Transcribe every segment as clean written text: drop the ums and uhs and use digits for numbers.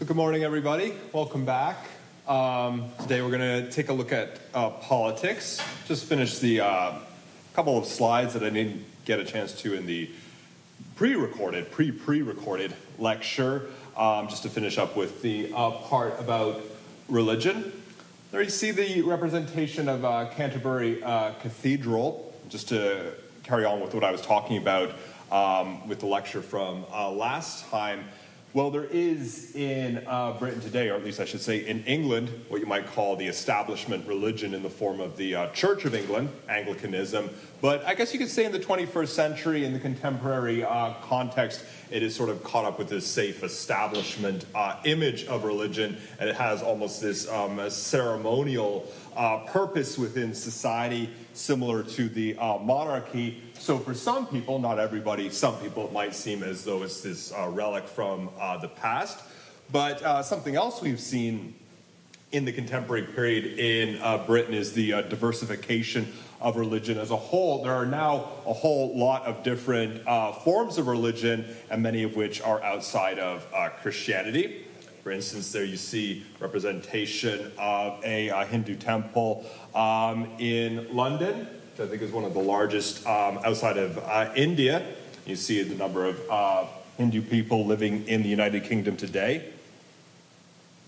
So good morning, everybody. Welcome back. Today we're going to take a look at politics. Just finished the couple of slides that I didn't get a chance to in the pre-recorded lecture, just to finish up with the part about religion. There you see the representation of Canterbury Cathedral, just to carry on with what I was talking about with the lecture from last time. Well, there is in Britain today, or at least I should say in England, what you might call the establishment religion in the form of the Church of England, Anglicanism. But I guess you could say in the 21st century, in the contemporary context, it is sort of caught up with this safe establishment image of religion, and it has almost this ceremonial purpose within society, similar to the monarchy. So for some people, not everybody, some people, it might seem as though it's this relic from the past. But something else we've seen in the contemporary period in Britain is the diversification of religion as a whole. There are now a whole lot of different forms of religion, and many of which are outside of Christianity. For instance, there you see representation of a Hindu temple in London, which I think is one of the largest outside of India. You see the number of Hindu people living in the United Kingdom today.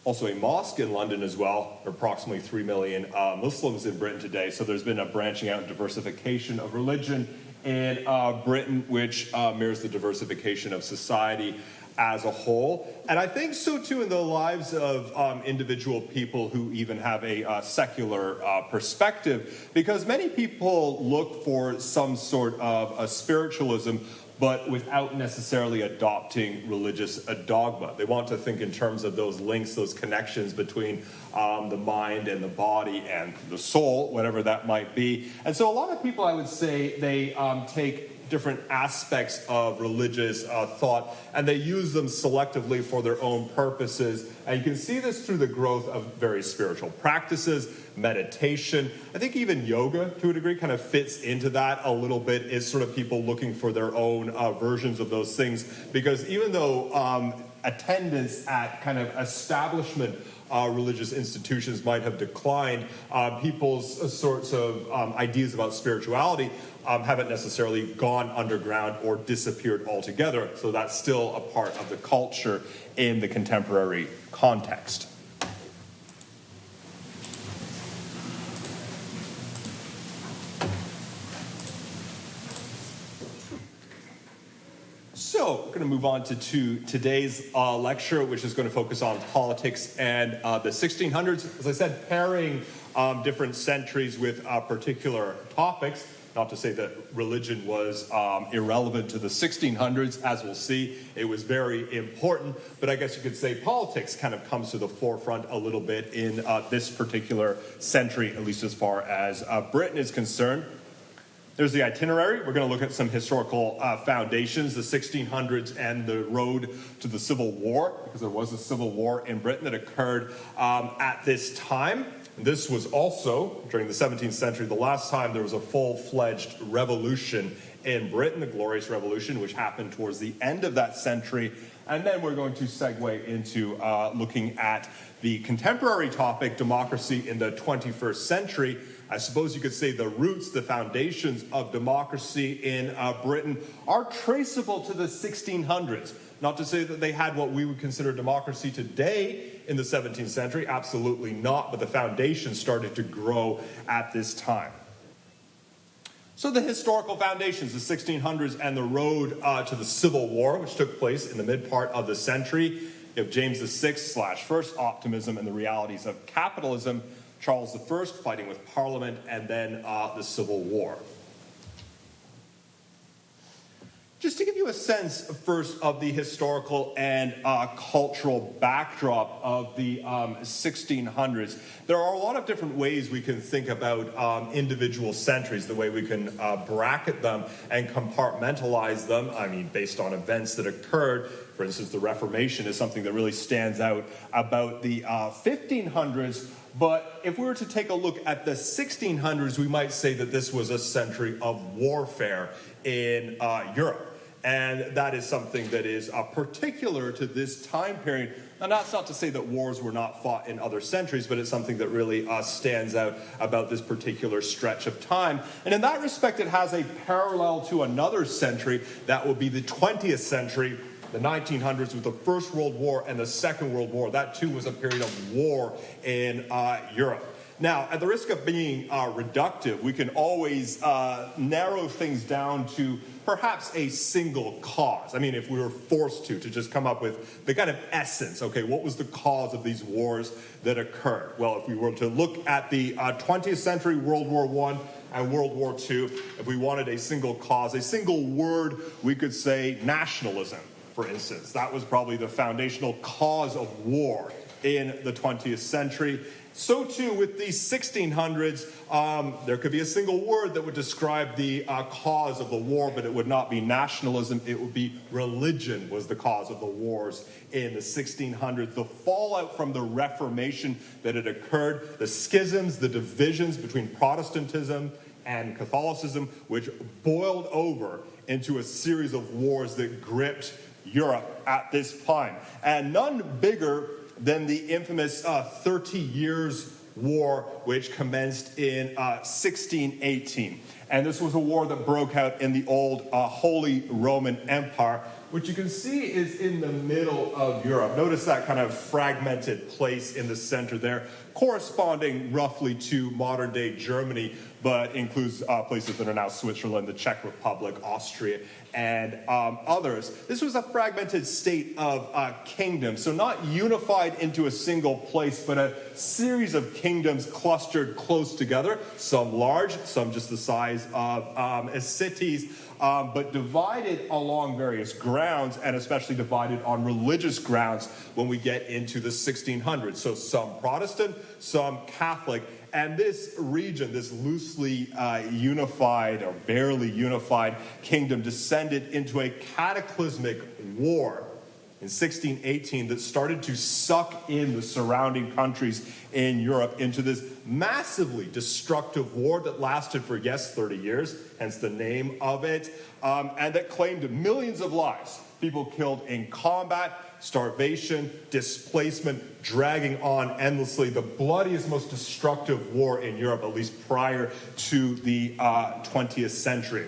Also a mosque in London as well. There are approximately 3 million Muslims in Britain today. So there's been a branching out and diversification of religion in Britain, which mirrors the diversification of society as a whole. And I think so too in the lives of individual people who even have a secular perspective, because many people look for some sort of a spiritualism, but without necessarily adopting religious dogma. They want to think in terms of those links, those connections between the mind and the body and the soul, whatever that might be. And so a lot of people, I would say, they take different aspects of religious thought, and they use them selectively for their own purposes. And you can see this through the growth of various spiritual practices, meditation. I think even yoga, to a degree, kind of fits into that a little bit. Is sort of people looking for their own versions of those things, because even though attendance at kind of establishment religious institutions might have declined, people's sorts of ideas about spirituality haven't necessarily gone underground or disappeared altogether. So that's still a part of the culture in the contemporary context. So we're going to move on to today's lecture, which is going to focus on politics and the 1600s. As I said, pairing different centuries with particular topics. Not to say that religion was irrelevant to the 1600s, as we'll see. It was very important, but I guess you could say politics kind of comes to the forefront a little bit in this particular century, at least as far as Britain is concerned. There's the itinerary. We're going to look at some historical foundations, the 1600s and the road to the Civil War, because there was a civil war in Britain that occurred at this time. This was also, during the 17th century, the last time there was a full-fledged revolution in Britain, the Glorious Revolution, which happened towards the end of that century. And then we're going to segue into looking at the contemporary topic, democracy in the 21st century. I suppose you could say the roots, the foundations of democracy in Britain are traceable to the 1600s. Not to say that they had what we would consider democracy today in the 17th century, absolutely not, but the foundation started to grow at this time. So the historical foundations, the 1600s and the road to the Civil War, which took place in the mid-part of the century. You have James VI/First Optimism and the realities of capitalism, Charles I fighting with Parliament, and then the Civil War. Just to give you a sense first of the historical and cultural backdrop of the 1600s, there are a lot of different ways we can think about individual centuries, the way we can bracket them and compartmentalize them, I mean, based on events that occurred. For instance, the Reformation is something that really stands out about the 1500s. But if we were to take a look at the 1600s, we might say that this was a century of warfare in Europe. And that is something that is particular to this time period. And that's not to say that wars were not fought in other centuries, but it's something that really stands out about this particular stretch of time. And in that respect, it has a parallel to another century. That would be the 20th century, the 1900s, with the First World War and the Second World War. That, too, was a period of war in Europe. Now, at the risk of being reductive, we can always narrow things down to perhaps a single cause. I mean, if we were forced to just come up with the kind of essence, okay, what was the cause of these wars that occurred? Well, if we were to look at the 20th century, World War I and World War II, if we wanted a single cause, a single word, we could say nationalism, for instance. That was probably the foundational cause of war in the 20th century. So too with the 1600s, there could be a single word that would describe the cause of the war, but it would not be nationalism. It would be religion was the cause of the wars in the 1600s. The fallout from the Reformation that had occurred, the schisms, the divisions between Protestantism and Catholicism, which boiled over into a series of wars that gripped Europe at this time. And none bigger than the infamous 30 Years' War, which commenced in 1618. And this was a war that broke out in the old Holy Roman Empire, which you can see is in the middle of Europe. Notice that kind of fragmented place in the center there, corresponding roughly to modern-day Germany, but includes places that are now Switzerland, the Czech Republic, Austria, and others. This was a fragmented state of kingdoms, so not unified into a single place, but a series of kingdoms clustered close together, some large, some just the size of cities, but divided along various grounds, and especially divided on religious grounds when we get into the 1600s. So some Protestant, some Catholic. And this region, this loosely unified or barely unified kingdom, descended into a cataclysmic war in 1618 that started to suck in the surrounding countries in Europe into this massively destructive war that lasted for, yes, 30 years, hence the name of it, and that claimed millions of lives. People killed in combat, starvation, displacement, dragging on endlessly. The bloodiest, most destructive war in Europe, at least prior to the 20th century.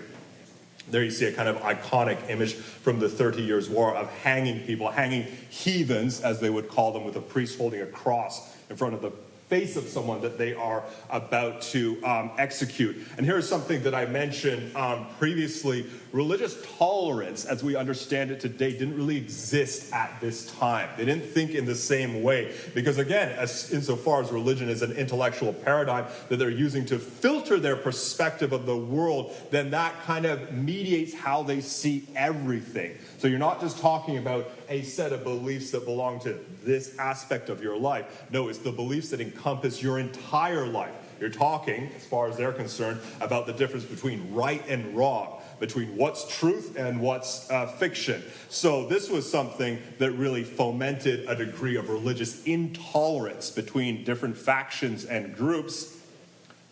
There you see a kind of iconic image from the 30 Years' War of hanging people, hanging heathens, as they would call them, with a priest holding a cross in front of the face of someone that they are about to execute. And here's something that I mentioned previously. Religious tolerance, as we understand it today, didn't really exist at this time. They didn't think in the same way. Because again, insofar as religion is an intellectual paradigm that they're using to filter their perspective of the world, then that kind of mediates how they see everything. So you're not just talking about a set of beliefs that belong to this aspect of your life. No, it's the beliefs that encompass your entire life. You're talking, as far as they're concerned, about the difference between right and wrong, between what's truth and what's fiction. So this was something that really fomented a degree of religious intolerance between different factions and groups.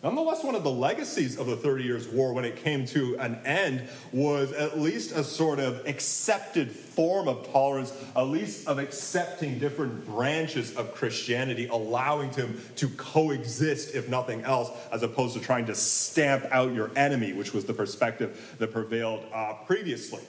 Nonetheless, one of the legacies of the 30 Years' War when it came to an end was at least a sort of accepted form of tolerance, at least of accepting different branches of Christianity, allowing them to coexist, if nothing else, as opposed to trying to stamp out your enemy, which was the perspective that prevailed previously.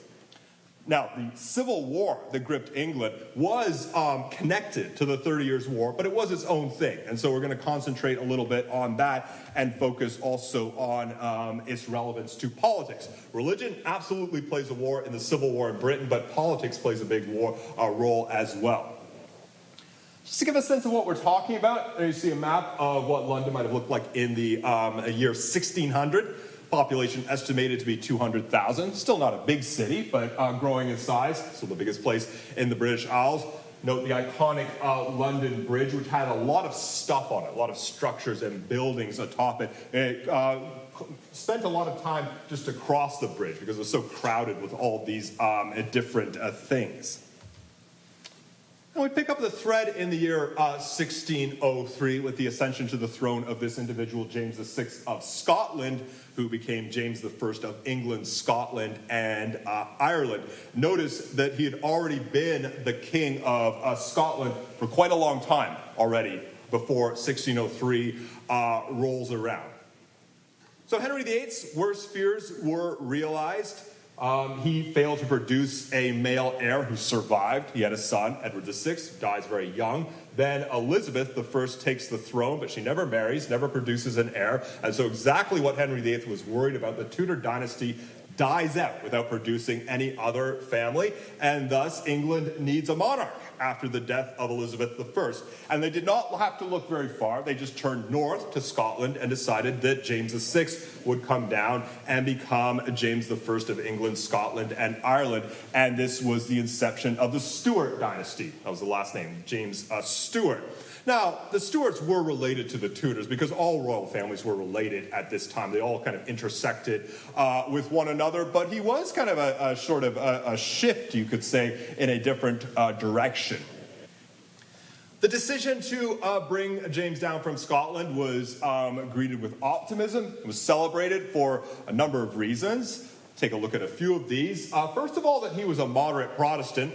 Now, the Civil War that gripped England was connected to the 30 Years' War, but it was its own thing. And so we're going to concentrate a little bit on that and focus also on its relevance to politics. Religion absolutely plays a war in the Civil War in Britain, but politics plays a big role as well. Just to give a sense of what we're talking about, there you see a map of what London might have looked like in the year 1600. Population estimated to be 200,000. Still not a big city, but growing in size. So the biggest place in the British Isles. Note the iconic London Bridge, which had a lot of stuff on it, a lot of structures and buildings atop it. It spent a lot of time just to cross the bridge because it was so crowded with all these different things. And we pick up the thread in the year 1603 with the ascension to the throne of this individual, James VI of Scotland, who became James I of England, Scotland, and Ireland. Notice that he had already been the king of Scotland for quite a long time already before 1603 rolls around. So Henry VIII's worst fears were realized. He failed to produce a male heir who survived. He had a son, Edward VI, dies very young. Then Elizabeth I takes the throne, but she never marries, never produces an heir. And so exactly what Henry VIII was worried about, the Tudor dynasty dies out without producing any other family, and thus England needs a monarch after the death of Elizabeth I. And they did not have to look very far. They just turned north to Scotland and decided that James VI would come down and become James I of England, Scotland, and Ireland. And this was the inception of the Stuart dynasty. That was the last name, James Stuart. Now, the Stuarts were related to the Tudors because all royal families were related at this time. They all kind of intersected with one another, but he was kind of a sort of a shift, you could say, in a different direction. The decision to bring James down from Scotland was greeted with optimism. It was celebrated for a number of reasons. Take a look at a few of these. First of all, that he was a moderate Protestant.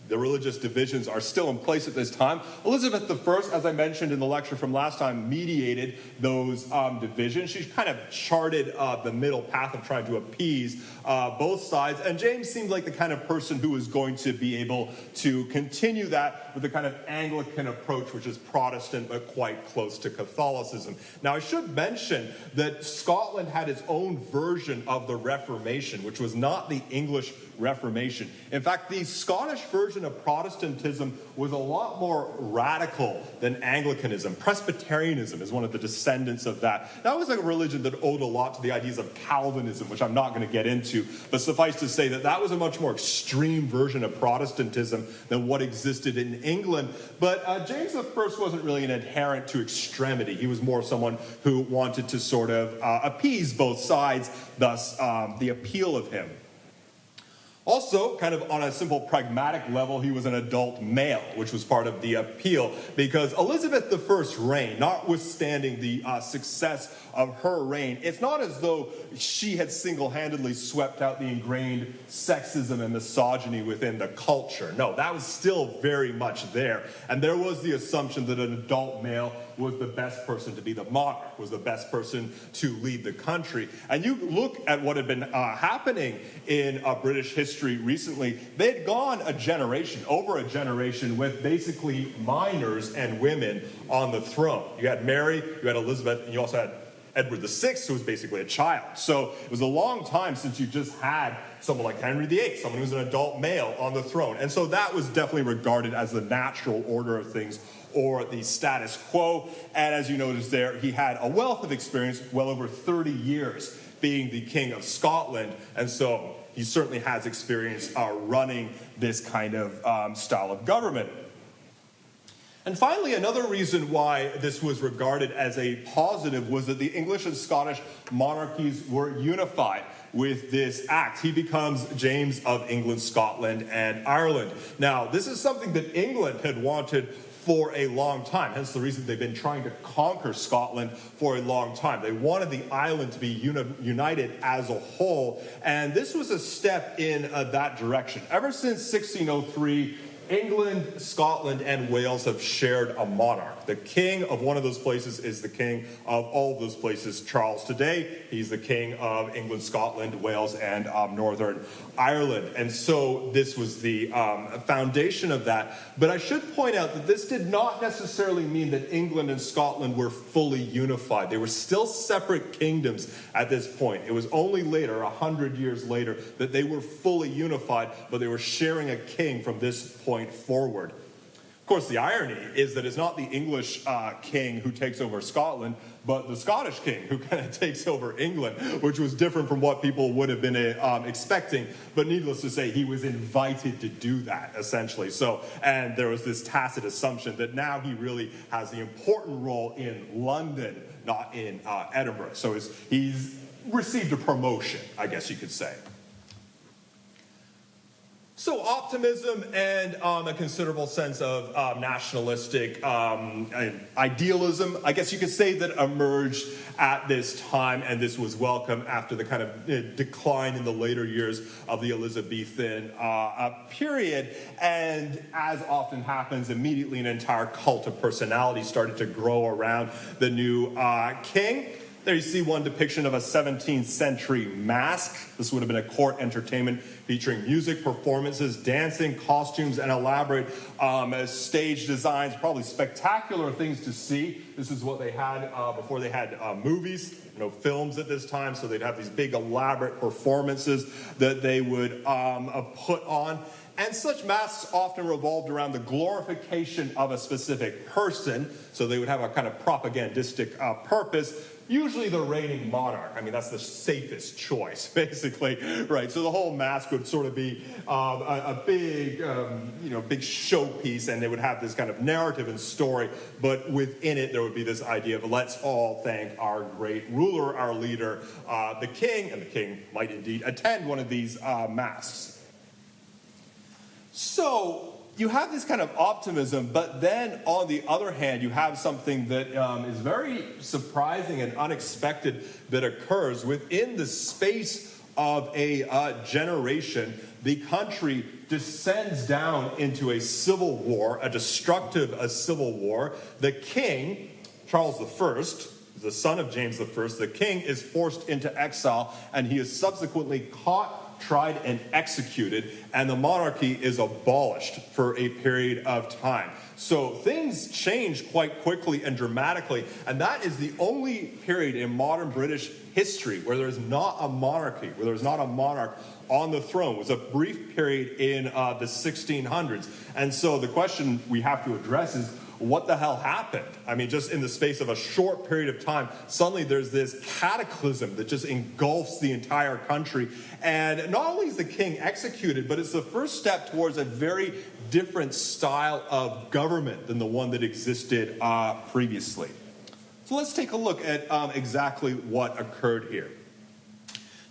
The religious divisions are still in place at this time. Elizabeth I, as I mentioned in the lecture from last time, mediated those divisions. She kind of charted the middle path of trying to appease both sides. And James seemed like the kind of person who was going to be able to continue that with a kind of Anglican approach, which is Protestant but quite close to Catholicism. Now, I should mention that Scotland had its own version of the Reformation, which was not the English Reformation. In fact, the Scottish version of Protestantism was a lot more radical than Anglicanism. Presbyterianism is one of the descendants of that. That was a religion that owed a lot to the ideas of Calvinism, which I'm not going to get into, but suffice to say that that was a much more extreme version of Protestantism than what existed in England. But James I wasn't really an adherent to extremity. He was more someone who wanted to sort of appease both sides, thus the appeal of him. Also, kind of on a simple pragmatic level, he was an adult male, which was part of the appeal, because Elizabeth I's reign, notwithstanding the success of her reign, it's not as though she had single-handedly swept out the ingrained sexism and misogyny within the culture. No, that was still very much there. And there was the assumption that an adult male was the best person to be the monarch, was the best person to lead the country. And you look at what had been happening in British history recently. They had gone over a generation, with basically minors and women on the throne. You had Mary, you had Elizabeth, and you also had Edward VI, who was basically a child. So it was a long time since you just had someone like Henry VIII, someone who was an adult male on the throne. And so that was definitely regarded as the natural order of things, or the status quo. And as you notice there, he had a wealth of experience, well over 30 years being the King of Scotland. And so he certainly has experience running this kind of style of government. And finally, another reason why this was regarded as a positive was that the English and Scottish monarchies were unified with this act. He becomes James of England, Scotland, and Ireland. Now, this is something that England had wanted for a long time, hence the reason they've been trying to conquer Scotland for a long time. They wanted the island to be united as a whole, and this was a step in that direction. Ever since 1603, England, Scotland, and Wales have shared a monarch. The king of one of those places is the king of all of those places. Charles today, he's the king of England, Scotland, Wales, and Northern Ireland. And so this was the foundation of that. But I should point out that this did not necessarily mean that England and Scotland were fully unified. They were still separate kingdoms at this point. It was only later, 100 years later, that they were fully unified, but they were sharing a king from this point forward. Of course, the irony is that it's not the English king who takes over Scotland, but the Scottish king who kind of takes over England, which was different from what people would have been expecting. But needless to say, he was invited to do that, essentially. So, and there was this tacit assumption that now he really has the important role in London, not in Edinburgh. So he's received a promotion, I guess you could say. So optimism and a considerable sense of nationalistic idealism, I guess you could say, that emerged at this time, and this was welcome after the kind of decline in the later years of the Elizabethan period. And as often happens, immediately an entire cult of personality started to grow around the new king. There you see one depiction of a 17th century masque. This would have been a court entertainment featuring music, performances, dancing, costumes, and elaborate stage designs. Probably spectacular things to see. This is what they had before they had movies, films at this time. So they'd have these big elaborate performances that they would put on. And such masks often revolved around the glorification of a specific person. So they would have a kind of propagandistic purpose. Usually the reigning monarch. I mean, that's the safest choice, basically, right? So the whole mask would sort of be a big, big showpiece, and they would have this kind of narrative and story, but within it there would be this idea of let's all thank our great ruler, our leader, the king, and the king might indeed attend one of these masks. So you have this kind of optimism, but then on the other hand, you have something that is very surprising and unexpected that occurs within the space of a generation. The country descends down into a civil war, a destructive civil war. The king, Charles I, the son of James I, the king is forced into exile, and he is subsequently caught, tried, and executed, and the monarchy is abolished for a period of time. So things change quite quickly and dramatically, and that is the only period in modern British history where there's not a monarchy, where there's not a monarch on the throne. It was a brief period in the 1600s. And so the question we have to address is, what the hell happened? I mean, just in the space of a short period of time, suddenly there's this cataclysm that just engulfs the entire country. And not only is the king executed, but it's the first step towards a very different style of government than the one that existed previously. So let's take a look at exactly what occurred here.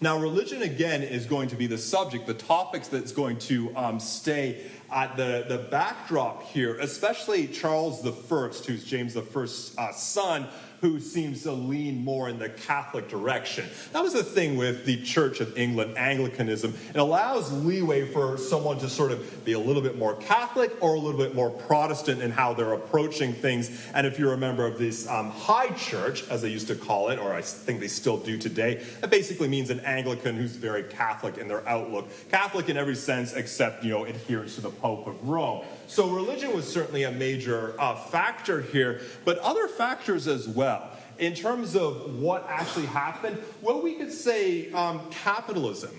Now, religion, again, is going to be the subject, the topics that's going to stay at the backdrop here, especially Charles I, who's James I's son, who seems to lean more in the Catholic direction. That was the thing with the Church of England, Anglicanism. It allows leeway for someone to sort of be a little bit more Catholic or a little bit more Protestant in how they're approaching things. And if you're a member of this High Church, as they used to call it, or I think they still do today, that basically means an Anglican who's very Catholic in their outlook. Catholic in every sense except, adherence to the Pope of Rome. So religion was certainly a major factor here, but other factors as well. In terms of what actually happened, well, we could say capitalism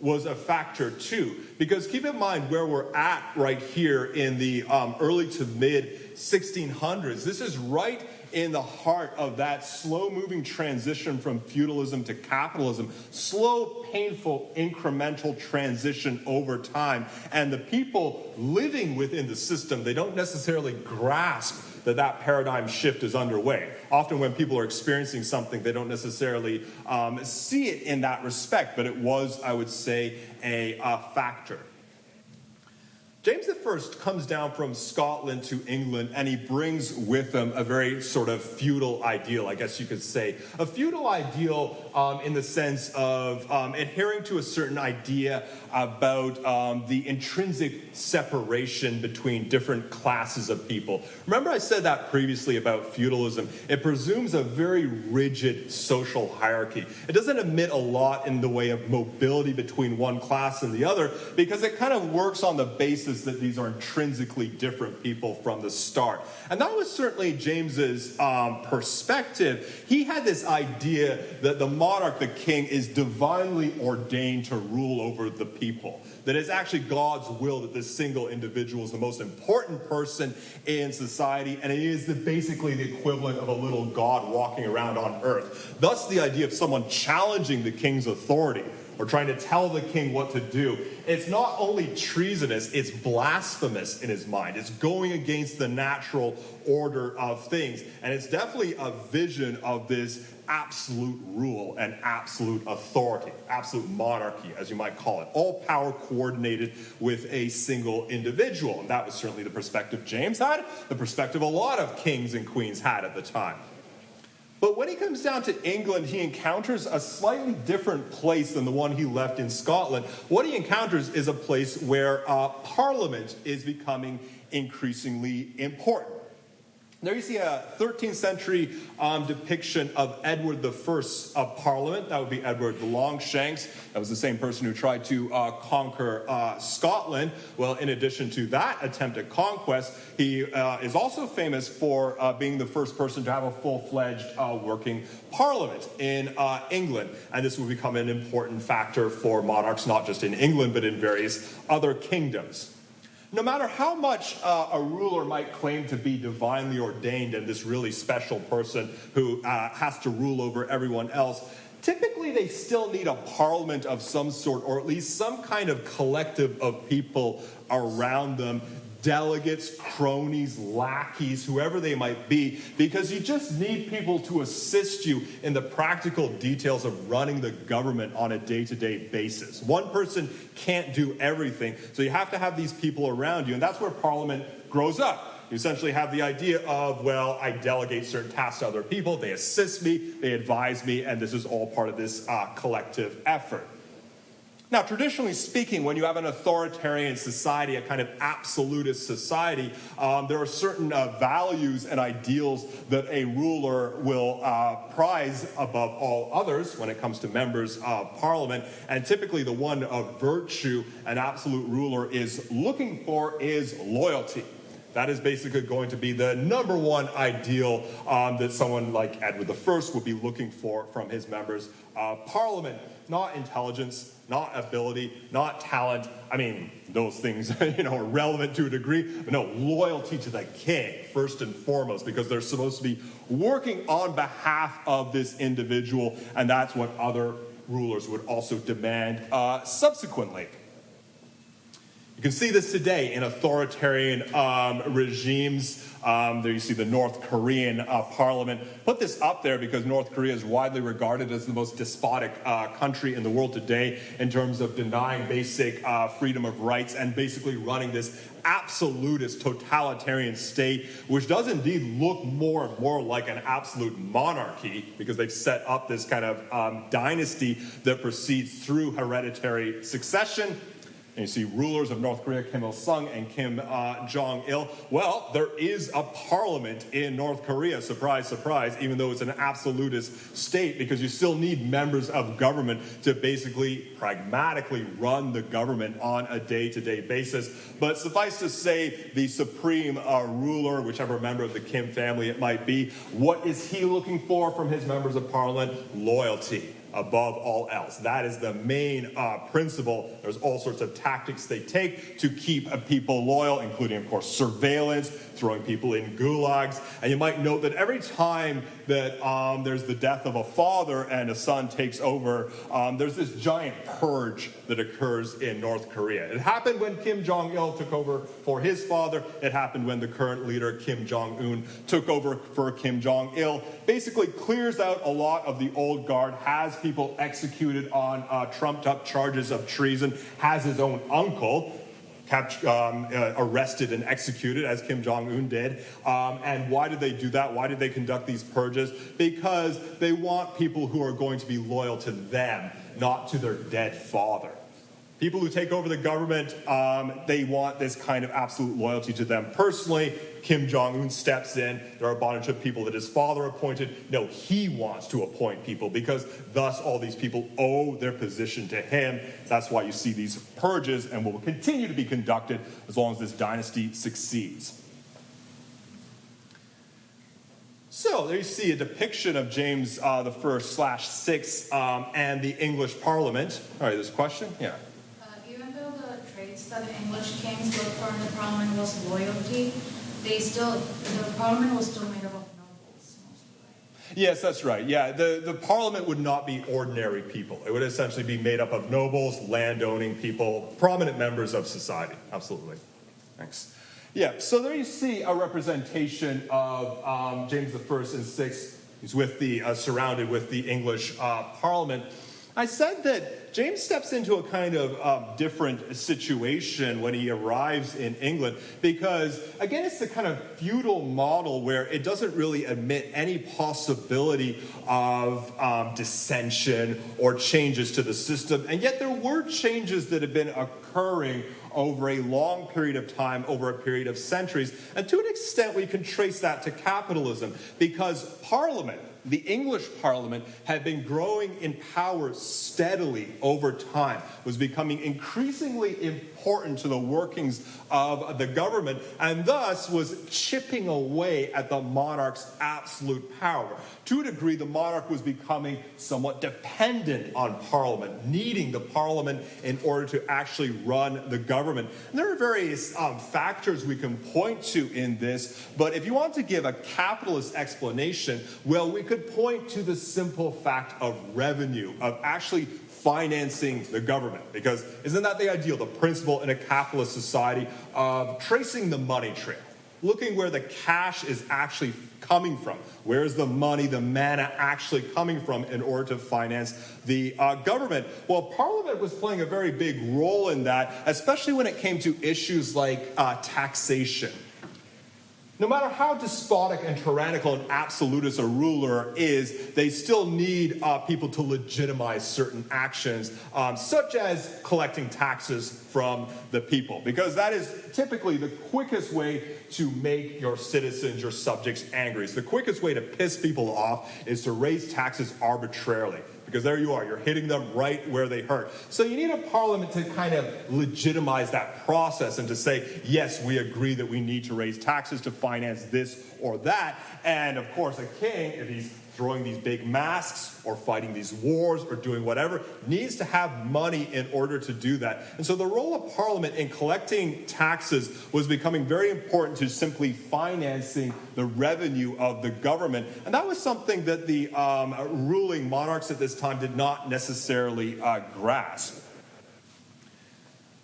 was a factor too, because keep in mind where we're at right here in the early to mid 1600s. This is right in the heart of that slow-moving transition from feudalism to capitalism. Slow, painful, incremental transition over time. And the people living within the system, they don't necessarily grasp that paradigm shift is underway. Often when people are experiencing something, they don't necessarily see it in that respect, but it was, I would say, a factor. James I comes down from Scotland to England, and he brings with him a very sort of feudal ideal, I guess you could say. A feudal ideal in the sense of adhering to a certain idea about the intrinsic separation between different classes of people. Remember I said that previously about feudalism. It presumes a very rigid social hierarchy. It doesn't admit a lot in the way of mobility between one class and the other, because it kind of works on the basis that these are intrinsically different people from the start. And that was certainly James's perspective. He had this idea that the monarch, the king, is divinely ordained to rule over the people. That it's actually God's will that this single individual is the most important person in society, and it is basically the equivalent of a little God walking around on earth. Thus, the idea of someone challenging the king's authority or trying to tell the king what to do. It's not only treasonous, it's blasphemous in his mind. It's going against the natural order of things. And it's definitely a vision of this absolute rule and absolute authority, absolute monarchy, as you might call it. All power coordinated with a single individual. And that was certainly the perspective James had, the perspective a lot of kings and queens had at the time. But when he comes down to England, he encounters a slightly different place than the one he left in Scotland. What he encounters is a place where Parliament is becoming increasingly important. There you see a 13th century depiction of Edward I's Parliament. That would be Edward the Longshanks. That was the same person who tried to conquer Scotland. Well, in addition to that attempt at conquest, he is also famous for being the first person to have a full-fledged working parliament in England. And this will become an important factor for monarchs, not just in England, but in various other kingdoms. No matter how much a ruler might claim to be divinely ordained and this really special person who has to rule over everyone else, typically they still need a parliament of some sort, or at least some kind of collective of people around them, delegates, cronies, lackeys, whoever they might be, because you just need people to assist you in the practical details of running the government on a day-to-day basis. One person can't do everything, so you have to have these people around you, and that's where Parliament grows up. You essentially have the idea of, well, I delegate certain tasks to other people, they assist me, they advise me, and this is all part of this collective effort. Now, traditionally speaking, when you have an authoritarian society, a kind of absolutist society, there are certain values and ideals that a ruler will prize above all others when it comes to members of parliament. And typically the one of virtue an absolute ruler is looking for is loyalty. That is basically going to be the number one ideal that someone like Edward I would be looking for from his members of parliament. Not intelligence, not ability, not talent. I mean, those things, are relevant to a degree, but no, loyalty to the king, first and foremost, because they're supposed to be working on behalf of this individual, and that's what other rulers would also demand subsequently. You can see this today in authoritarian regimes. There you see the North Korean parliament. Put this up there because North Korea is widely regarded as the most despotic country in the world today in terms of denying basic freedom of rights and basically running this absolutist totalitarian state, which does indeed look more and more like an absolute monarchy because they've set up this kind of dynasty that proceeds through hereditary succession. And you see rulers of North Korea, Kim Il-sung and Kim Jong-il. Well, there is a parliament in North Korea, surprise, surprise, even though it's an absolutist state, because you still need members of government to basically pragmatically run the government on a day-to-day basis. But suffice to say, the supreme ruler, whichever member of the Kim family it might be, what is he looking for from his members of parliament? Loyalty. Above all else. That is the main principle. There's all sorts of tactics they take to keep people loyal, including, of course, surveillance, throwing people in gulags. And you might note that every time that there's the death of a father and a son takes over, there's this giant purge that occurs in North Korea. It happened when Kim Jong-il took over for his father. It happened when the current leader, Kim Jong-un, took over for Kim Jong-il. Basically clears out a lot of the old guard, has people executed on trumped-up charges of treason, has his own uncle arrested and executed, as Kim Jong-un did. And why did they do that? Why did they conduct these purges? Because they want people who are going to be loyal to them, not to their dead father. People who take over the government, they want this kind of absolute loyalty to them personally. Kim Jong-un steps in. There are a bunch of people that his father appointed. No, he wants to appoint people because thus all these people owe their position to him. That's why you see these purges and will continue to be conducted as long as this dynasty succeeds. So there you see a depiction of James the First/6 and the English Parliament. All right, there's a question? Yeah. Even though the traits that the English kings looked for in the Parliament was loyalty, the Parliament was still made up of nobles. Yes, that's right. Yeah, the parliament would not be ordinary people. It would essentially be made up of nobles, land-owning people, prominent members of society. Absolutely. Thanks. Yeah, so there you see a representation of James I and VI. He's with surrounded with the English parliament. I said that James steps into a kind of different situation when he arrives in England because, again, it's the kind of feudal model where it doesn't really admit any possibility of dissension or changes to the system. And yet there were changes that have been occurring over a long period of time, over a period of centuries. And to an extent, we can trace that to capitalism because Parliament, the English Parliament, had been growing in power steadily over time, was becoming increasingly important to the workings of the government, and thus was chipping away at the monarch's absolute power. To a degree, the monarch was becoming somewhat dependent on Parliament, needing the Parliament in order to actually run the government. And there are various factors we can point to in this, but if you want to give a capitalist explanation, well, we could point to the simple fact of revenue, of actually financing the government. Because isn't that the ideal, the principle in a capitalist society of tracing the money trail, looking where the cash is actually coming from? Where is the money, the manna actually coming from in order to finance the government? Well, Parliament was playing a very big role in that, especially when it came to issues like taxation. No matter how despotic and tyrannical and absolutist a ruler is, they still need people to legitimize certain actions, such as collecting taxes from the people, because that is typically the quickest way to make your citizens, your subjects, angry. It's the quickest way to piss people off is to raise taxes arbitrarily. Because there you are, you're hitting them right where they hurt. So you need a parliament to kind of legitimize that process and to say, yes, we agree that we need to raise taxes to finance this or that. And of course, a king, if he's throwing these big masks or fighting these wars or doing whatever, needs to have money in order to do that. And so the role of Parliament in collecting taxes was becoming very important to simply financing the revenue of the government. And that was something that the ruling monarchs at this time did not necessarily grasp.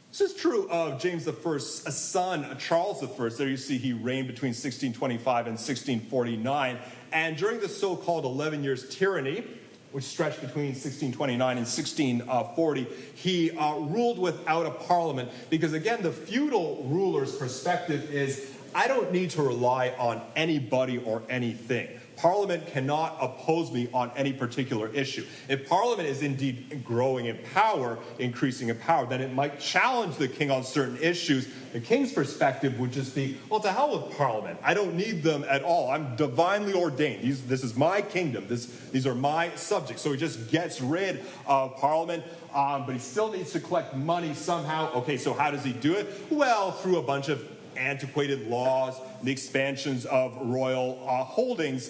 This is true of James I's son, Charles I. There you see he reigned between 1625 and 1649. And during the so-called 11 years tyranny, which stretched between 1629 and 1640, he ruled without a parliament because, again, the feudal ruler's perspective is, I don't need to rely on anybody or anything. Parliament cannot oppose me on any particular issue. If Parliament is indeed growing in power, increasing in power, then it might challenge the king on certain issues. The king's perspective would just be, well, to hell with Parliament. I don't need them at all. I'm divinely ordained. This is my kingdom. These are my subjects. So he just gets rid of Parliament, but he still needs to collect money somehow. Okay, so how does he do it? Well, through a bunch of antiquated laws, the expansions of royal holdings,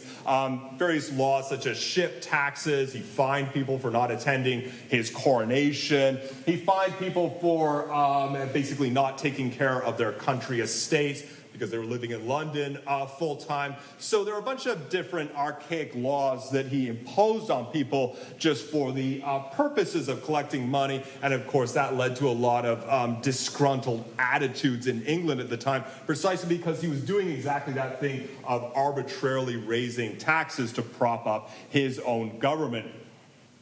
various laws such as ship taxes. He fined people for not attending his coronation. He fined people for basically not taking care of their country estates because they were living in London full time. So there are a bunch of different archaic laws that he imposed on people just for the purposes of collecting money. And of course, that led to a lot of disgruntled attitudes in England at the time, precisely because he was doing exactly that thing of arbitrarily raising taxes to prop up his own government.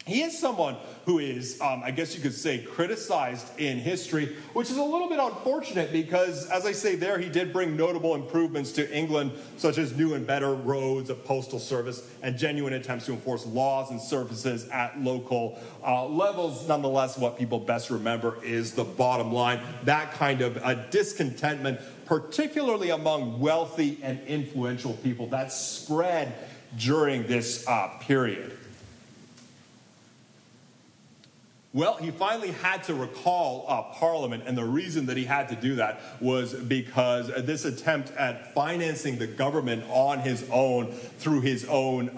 He is someone who is, I guess you could say, criticized in history, which is a little bit unfortunate because, as I say there, he did bring notable improvements to England, such as new and better roads, a postal service, and genuine attempts to enforce laws and services at local levels. Nonetheless, what people best remember is the bottom line, that kind of discontentment, particularly among wealthy and influential people, that spread during this period. Well, he finally had to recall Parliament, and the reason that he had to do that was because this attempt at financing the government on his own through his own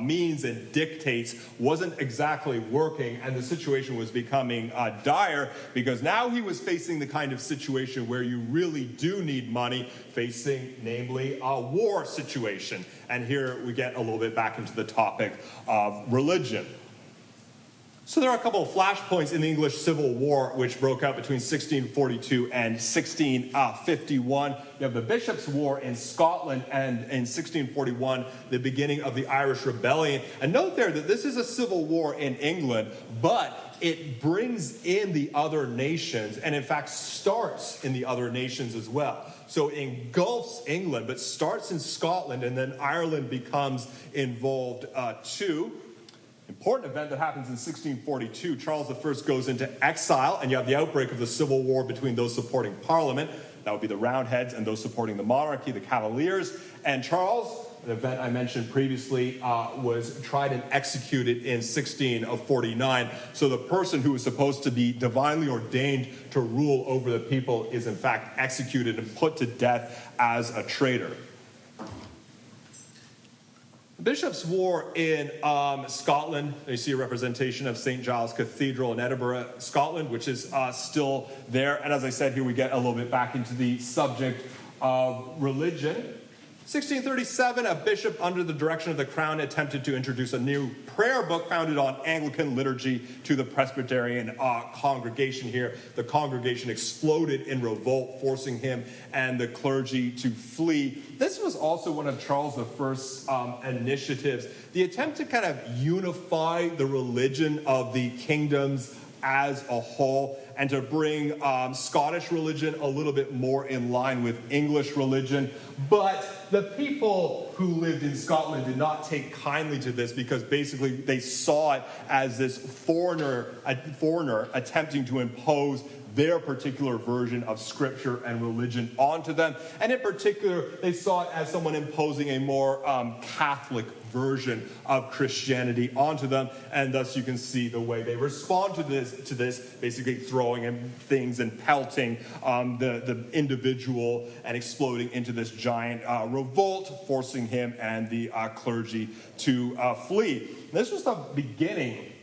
means and dictates wasn't exactly working, and the situation was becoming dire because now he was facing the kind of situation where you really do need money, facing namely a war situation. And here we get a little bit back into the topic of religion. So there are a couple of flashpoints in the English Civil War which broke out between 1642 and 1651. You have the Bishops' War in Scotland, and in 1641, the beginning of the Irish Rebellion. And note there that this is a civil war in England, but it brings in the other nations, and in fact starts in the other nations as well. So it engulfs England, but starts in Scotland, and then Ireland becomes involved too. Important event that happens in 1642, Charles I goes into exile, and you have the outbreak of the civil war between those supporting Parliament. That would be the Roundheads, and those supporting the monarchy, the Cavaliers. And Charles, an event I mentioned previously, was tried and executed in 1649. So the person who was supposed to be divinely ordained to rule over the people is in fact executed and put to death as a traitor. Bishops' War in Scotland. You see a representation of St. Giles Cathedral in Edinburgh, Scotland, which is still there. And as I said, here we get a little bit back into the subject of religion. 1637, a bishop under the direction of the crown attempted to introduce a new prayer book founded on Anglican liturgy to the Presbyterian congregation here. The congregation exploded in revolt, forcing him and the clergy to flee. This was also one of Charles I's initiatives, the attempt to kind of unify the religion of the kingdoms as a whole, and to bring Scottish religion a little bit more in line with English religion. But the people who lived in Scotland did not take kindly to this, because basically they saw it as this foreigner attempting to impose their particular version of scripture and religion onto them. And in particular, they saw it as someone imposing a more Catholic version of Christianity onto them. And thus you can see the way they respond to this basically throwing in things and pelting the individual and exploding into this giant revolt, forcing him and the clergy to flee. This was the beginning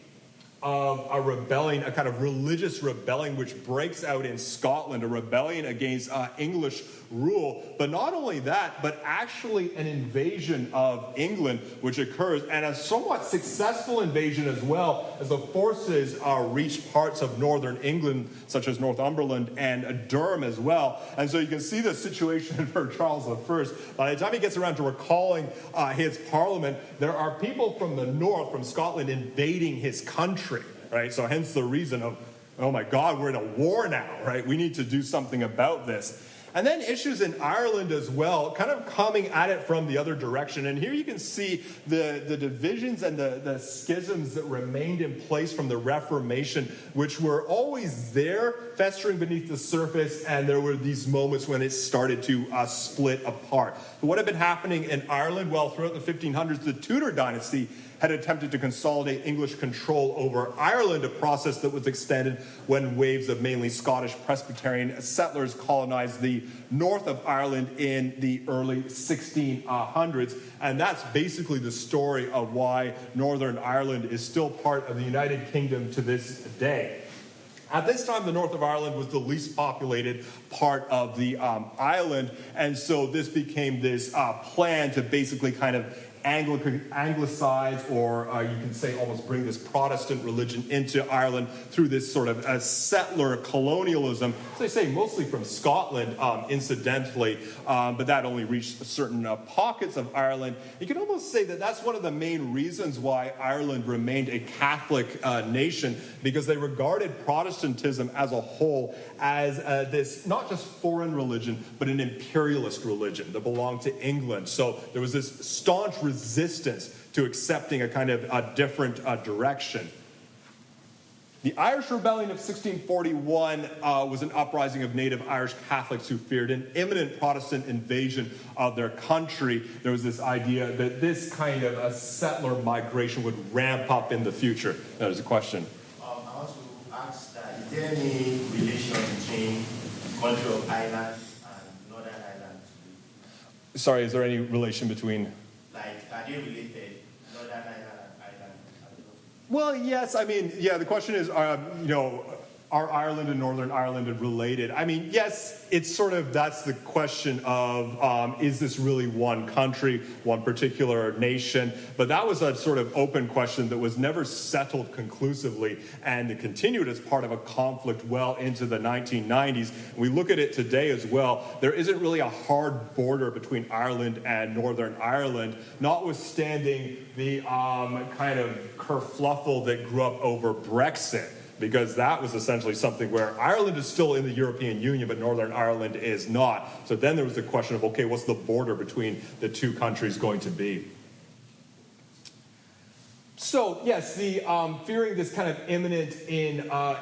of a rebellion, a kind of religious rebellion which breaks out in Scotland, a rebellion against English rule. But not only that, but actually an invasion of England which occurs, and a somewhat successful invasion as well, as the forces reach parts of northern England, such as Northumberland and Durham as well. And so you can see the situation for Charles I. By the time he gets around to recalling his parliament, there are people from the north, from Scotland, invading his country, right? So hence the reason of, oh my God, we're in a war now, right? We need to do something about this. And then issues in Ireland as well, kind of coming at it from the other direction. And here you can see the divisions and the schisms that remained in place from the Reformation, which were always there, festering beneath the surface, and there were these moments when it started to split apart. But what had been happening in Ireland? Well, throughout the 1500s, the Tudor dynasty had attempted to consolidate English control over Ireland, a process that was extended when waves of mainly Scottish Presbyterian settlers colonized the north of Ireland in the early 1600s. And that's basically the story of why Northern Ireland is still part of the United Kingdom to this day. At this time, the north of Ireland was the least populated part of the island, and so this became this plan to basically kind of Anglicize, or you can say almost bring this Protestant religion into Ireland through this sort of settler colonialism, as I say, mostly from Scotland, incidentally, but that only reached certain pockets of Ireland. You can almost say that that's one of the main reasons why Ireland remained a Catholic nation, because they regarded Protestantism as a whole as this not just foreign religion, but an imperialist religion that belonged to England. So there was this staunch resistance to accepting a kind of a different direction. The Irish Rebellion of 1641 was an uprising of native Irish Catholics who feared an imminent Protestant invasion of their country. There was this idea that this kind of a settler migration would ramp up in the future. There's a question. I want to is there any relation between country of Ireland and Northern Ireland? Sorry, is there any relation between? Like, are they related, Northern Ireland and Ireland? Well, yes. I mean, yeah. The question is, are Ireland and Northern Ireland related? I mean, yes. It's sort of that's the question of is this really one country, one particular nation? But that was a sort of open question that was never settled conclusively, and it continued as part of a conflict well into the 1990s. We look at it today as well. There isn't really a hard border between Ireland and Northern Ireland, notwithstanding the kind of kerfluffle that grew up over Brexit, because that was essentially something where Ireland is still in the European Union, but Northern Ireland is not. So then there was the question of, okay, what's the border between the two countries going to be? So, yes, the fearing this kind of imminent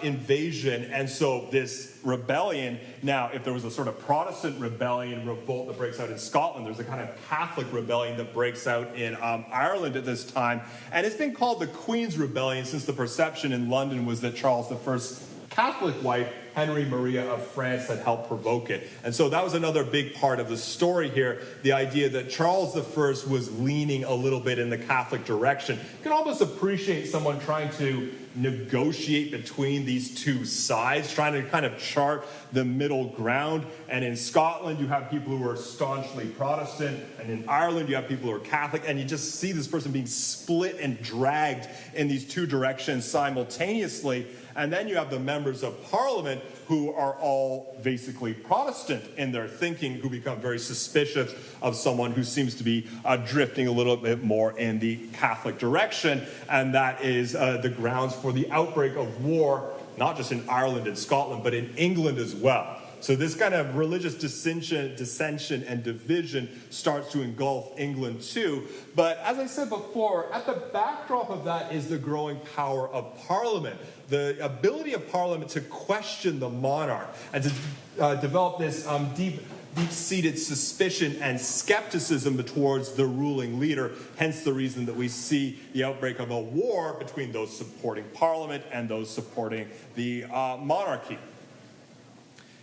invasion, and so this rebellion. Now, if there was a sort of Protestant rebellion, revolt that breaks out in Scotland, there's a kind of Catholic rebellion that breaks out in Ireland at this time. And it's been called the Queen's Rebellion since the perception in London was that Charles I's Catholic wife, Henry Maria of France, had helped provoke it. And so that was another big part of the story here, the idea that Charles I was leaning a little bit in the Catholic direction. You can almost appreciate someone trying to negotiate between these two sides, trying to kind of chart the middle ground. And in Scotland, you have people who are staunchly Protestant, and in Ireland, you have people who are Catholic, and you just see this person being split and dragged in these two directions simultaneously. And then you have the members of Parliament who are all basically Protestant in their thinking, who become very suspicious of someone who seems to be drifting a little bit more in the Catholic direction. And that is the grounds for the outbreak of war, not just in Ireland and Scotland, but in England as well. So this kind of religious dissension and division starts to engulf England too. But as I said before, at the backdrop of that is the growing power of Parliament, the ability of Parliament to question the monarch and to develop this deep-seated suspicion and skepticism towards the ruling leader, hence the reason that we see the outbreak of a war between those supporting Parliament and those supporting the monarchy.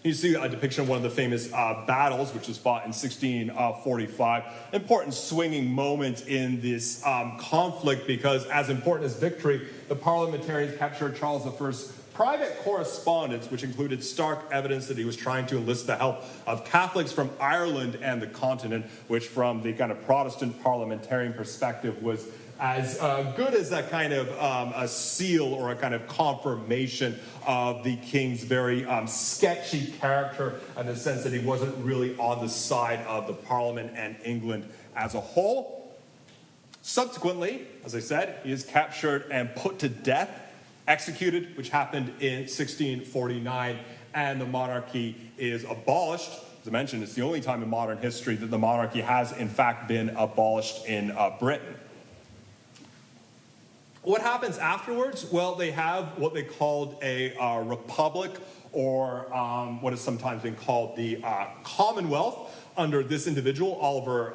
You see a depiction of one of the famous battles, which was fought in 1645. Important swinging moment in this conflict, because as important as victory, the parliamentarians captured Charles I's private correspondence, which included stark evidence that he was trying to enlist the help of Catholics from Ireland and the continent, which from the kind of Protestant parliamentarian perspective was as good as a kind of a seal or a kind of confirmation of the king's very sketchy character, in the sense that he wasn't really on the side of the Parliament and England as a whole. Subsequently, as I said, he is captured and put to death, executed, which happened in 1649, and the monarchy is abolished. As I mentioned, it's the only time in modern history that the monarchy has in fact been abolished in Britain. What happens afterwards? Well, they have what they called a republic, or what has sometimes been called the Commonwealth, under this individual, Oliver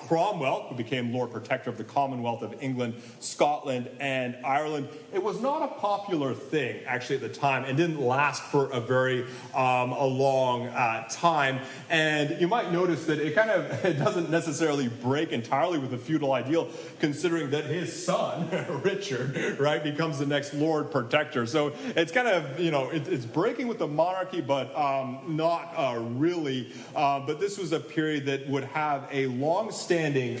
Cromwell, who became Lord Protector of the Commonwealth of England, Scotland, and Ireland. It was not a popular thing, actually, at the time, and didn't last for a very a long time. And you might notice that it doesn't necessarily break entirely with the feudal ideal, considering that his son, Richard, right, becomes the next Lord Protector. So it's kind of, it's breaking with the monarchy, but not really. But this was a period that would have a long-standing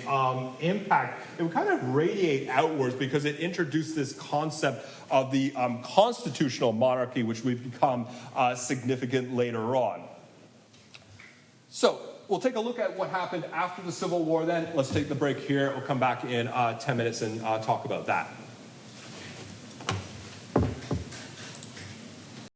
impact. It would kind of radiate outwards because it introduced this concept of the constitutional monarchy, which would become significant later on. So we'll take a look at what happened after the Civil War then. Let's take the break here. We'll come back in 10 minutes and talk about that.